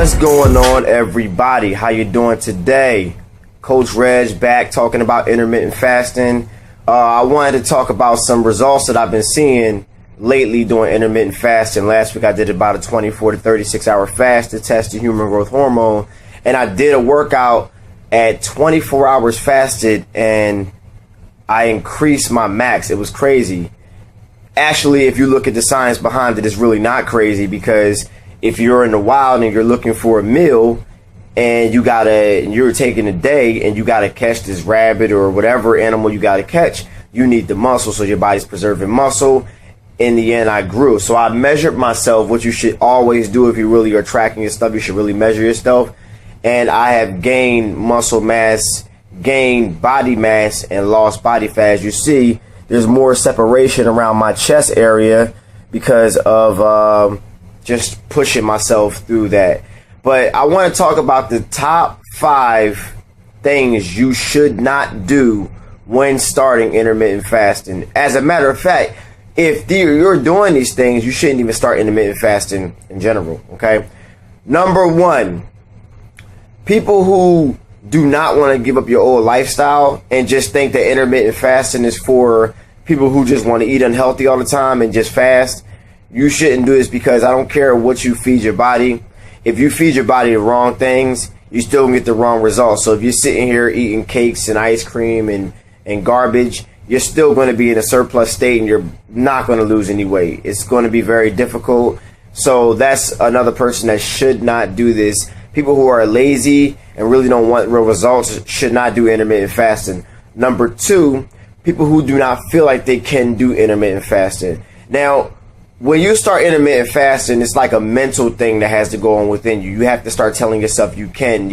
What's going on, everybody? How you doing today? Coach Reg back talking about intermittent fasting. I wanted to talk about some results that I've been seeing lately doing intermittent fasting. Last week I did about a 24 to 36 hour fast to test the human growth hormone, and I did a workout at 24 hours fasted and I increased my max. It was crazy. Actually, if you look at the science behind it, it's really not crazy, because if you're in the wild and you're looking for a meal and you're taking a day and you gotta catch this rabbit or whatever animal you gotta catch, you need the muscle, so your body's preserving muscle. In the end, I grew. So I measured myself, which you should always do if you really are tracking your stuff. You should really measure yourself. And I have gained muscle mass, gained body mass, and lost body fat. As you see, there's more separation around my chest area because of just pushing myself through that. But I want to talk about the top 5 things you should not do when starting intermittent fasting. As a matter of fact, if you're doing these things, you shouldn't even start intermittent fasting in general, okay? Number 1, people who do not want to give up your old lifestyle and just think that intermittent fasting is for people who just want to eat unhealthy all the time and just fast. You shouldn't do this, because I don't care what you feed your body. If you feed your body the wrong things, you still get the wrong results. So if you're sitting here eating cakes and ice cream and garbage, you're still going to be in a surplus state and you're not going to lose any weight. It's going to be very difficult. So that's another person that should not do this. People who are lazy and really don't want real results should not do intermittent fasting. Number 2, people who do not feel like they can do intermittent fasting. Now, when you start intermittent fasting, it's like a mental thing that has to go on within you. You have to start telling yourself you can.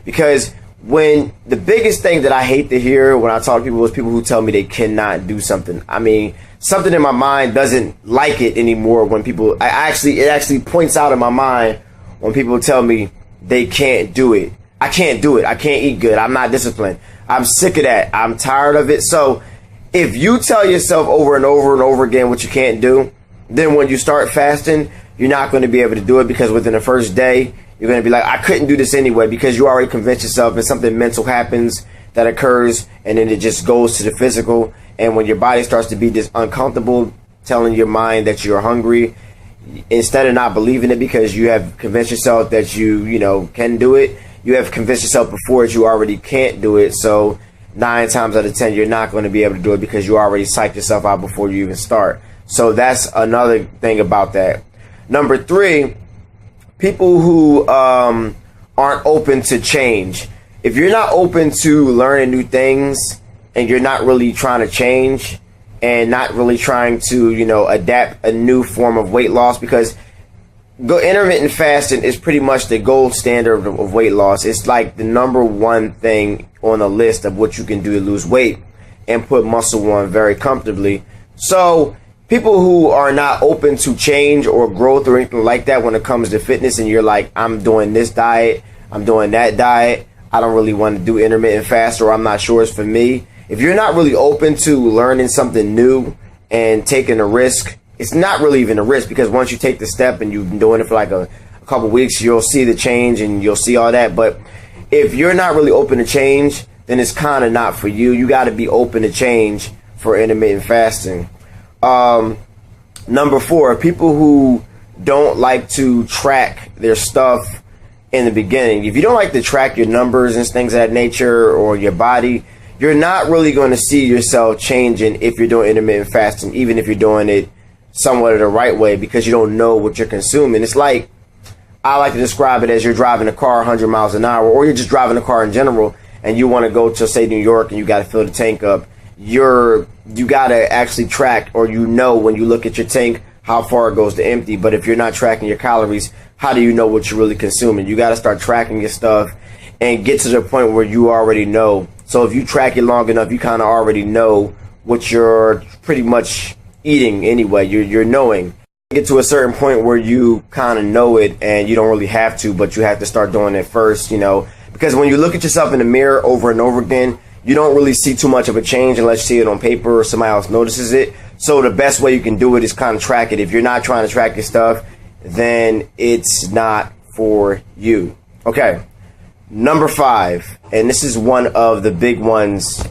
Because when the biggest thing that I hate to hear when I talk to people is people who tell me they cannot do something. I mean, something in my mind doesn't like it anymore when people, it actually points out in my mind when people tell me they can't do it. I can't do it. I can't eat good. I'm not disciplined. I'm sick of that. I'm tired of it. So if you tell yourself over and over and over again what you can't do, then when you start fasting, you're not going to be able to do it, because within the first day, you're going to be like, I couldn't do this anyway, because you already convinced yourself, and something mental happens that occurs, and then it just goes to the physical. And when your body starts to be this uncomfortable, telling your mind that you're hungry, instead of not believing it because you have convinced yourself that you can do it, you have convinced yourself before that you already can't do it. So 9 times out of 10, you're not going to be able to do it because you already psyched yourself out before you even start. So that's another thing about that. Number 3, people who aren't open to change. If you're not open to learning new things and you're not really trying to change and not really trying to, adapt a new form of weight loss, because intermittent fasting is pretty much the gold standard of weight loss. It's like the number 1 thing on the list of what you can do to lose weight and put muscle on very comfortably. So people who are not open to change or growth or anything like that when it comes to fitness, and you're like, I'm doing this diet, I'm doing that diet, I don't really want to do intermittent fast, or I'm not sure it's for me. If you're not really open to learning something new and taking a risk, it's not really even a risk, because once you take the step and you've been doing it for like a couple weeks, you'll see the change and you'll see all that. But if you're not really open to change, then it's kind of not for you. You got to be open to change for intermittent fasting. Number 4, people who don't like to track their stuff in the beginning. If you don't like to track your numbers and things of that nature, or your body, you're not really going to see yourself changing if you're doing intermittent fasting, even if you're doing it somewhat of the right way, because you don't know what you're consuming. It's like, I like to describe it as you're driving a car 100 miles an hour, or you're just driving a car in general, and you want to go to, say, New York, and you got to fill the tank up. You got to actually track, or when you look at your tank, how far it goes to empty. But if you're not tracking your calories, how do you know what you're really consuming? You got to start tracking your stuff and get to the point where you already know. So if you track it long enough, you kind of already know what you're pretty much eating anyway. You're knowing. Get to a certain point where you kind of know it, and you don't really have to, but you have to start doing it first, because when you look at yourself in the mirror over and over again, you don't really see too much of a change unless you see it on paper or somebody else notices it. So the best way you can do it is kind of track it. If you're not trying to track your stuff, then it's not for you. Okay. Number 5, and this is one of the big ones,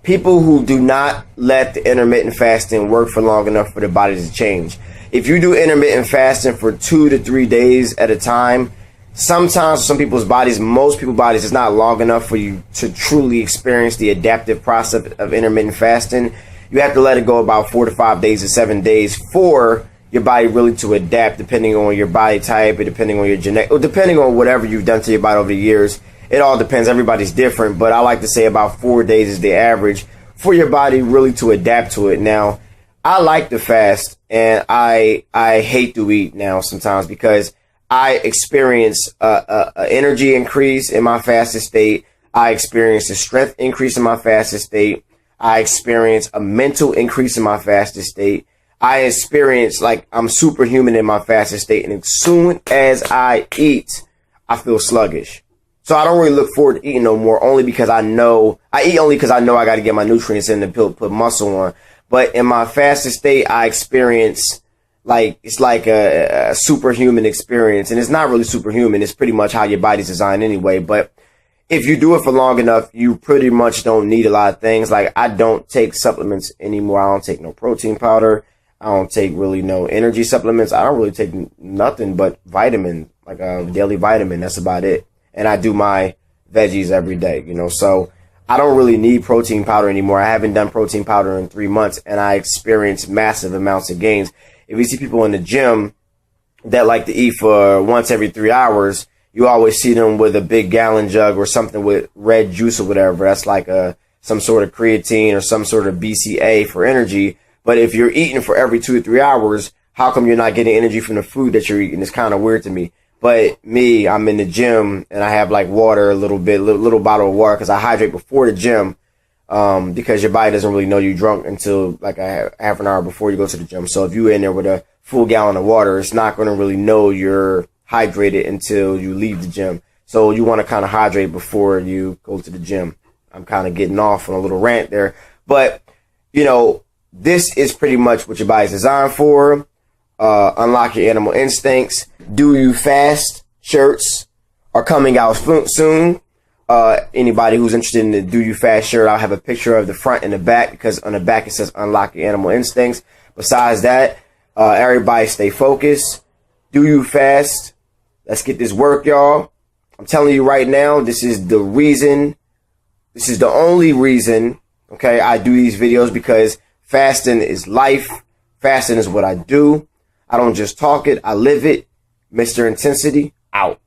people who do not let the intermittent fasting work for long enough for their body to change. If you do intermittent fasting for 2 to 3 days at a time, sometimes some people's bodies, most people's bodies, it's not long enough for you to truly experience the adaptive process of intermittent fasting. You have to let it go about 4 to 5 days to 7 days for your body really to adapt, depending on your body type or depending on your genetic, or depending on whatever you've done to your body over the years. It all depends. Everybody's different, but I like to say about 4 days is the average for your body really to adapt to it. Now, I like to fast and I hate to eat now sometimes because I experience a energy increase in my fasted state. I experience a strength increase in my fasted state. I experience a mental increase in my fasted state. I experience like I'm superhuman in my fasted state. And as soon as I eat, I feel sluggish. So I don't really look forward to eating no more, only because I eat only because I know I got to get my nutrients in to put muscle on. But in my fasted state, I experience it's like a superhuman experience. And it's not really superhuman. It's pretty much how your body's designed anyway. But if you do it for long enough, you pretty much don't need a lot of things. Like I don't take supplements anymore. I don't take no protein powder. I don't take really no energy supplements. I don't really take nothing but vitamin, like a daily vitamin. That's about it. And I do my veggies every day, so I don't really need protein powder anymore. I haven't done protein powder in 3 months and I experience massive amounts of gains. If you see people in the gym that like to eat for once every 3 hours, you always see them with a big gallon jug or something with red juice or whatever. That's like some sort of creatine or some sort of BCA for energy. But if you're eating for every 2 to 3 hours, how come you're not getting energy from the food that you're eating? It's kind of weird to me. But me, I'm in the gym and I have like water, a little bottle of water because I hydrate before the gym because your body doesn't really know you're drunk until like a half an hour before you go to the gym. So if you're in there with a full gallon of water, it's not going to really know you're hydrated until you leave the gym. So you want to kind of hydrate before you go to the gym. I'm kind of getting off on a little rant there. But, this is pretty much what your body's designed for. Unlock your animal instincts. Do you fast shirts are coming out soon. Anybody who's interested in the Do You Fast shirt, I'll have a picture of the front and the back because on the back it says unlock your animal instincts. Besides that, everybody stay focused. Do you fast? Let's get this work, y'all. I'm telling you right now, this is the only reason, okay, I do these videos because fasting is life. Fasting is what I do. I don't just talk it, I live it. Mr. Intensity, out.